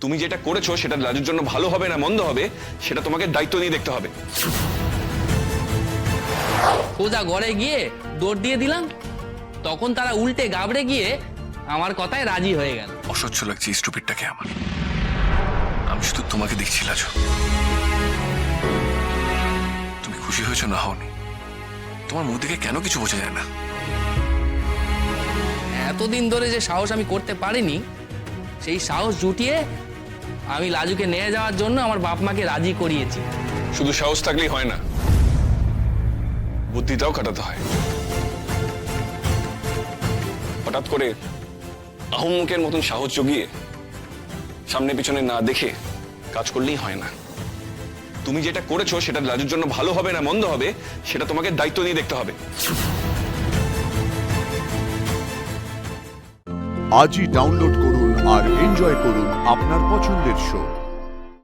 তুমি যেটা করেছো সেটা রাজুর জন্য ভালো হবে না মন্দ হবে সেটা তোমাকে দায়িত্ব নিয়ে দেখতে হবে। সোজা ঘরে গিয়ে দৌড় দিয়ে দিলাম, তখন তারা উল্টে গাবড়ে গিয়ে আমার কথায় রাজি হয়ে গেল। অসহ্য লাগছে স্টুপিডটাকে আমার। আমি শুধু তোমাকে দেখছি লাজু। তুমি খুশি হয়েছো না হওনি, তোমার মুখ থেকে কেন কিছু বোঝা যায় না। এতদিন ধরে যে সাহস আমি করতে পারিনি, সেই সাহস জুটিয়ে আমি লাজুকে নিয়ে যাওয়ার জন্য আমার বাপ মাকে রাজি করিয়েছি। শুধু সাহস থাকলেই হয় না, বুদ্ধিটাও খাটাতে হয়। হঠাৎ করে আহম্মকের মতন সাহস জগিয়ে সামনে পিছনে না দেখে কাজ করলেই হয় না। তুমি যেটা করেছো সেটা রাজুর জন্য ভালো হবে না মন্দ হবে সেটা তোমাকে দায়িত্ব নিয়ে দেখতে হবে। আজই ডাউনলোড করুন আর এনজয় করুন আপনার পছন্দের শো।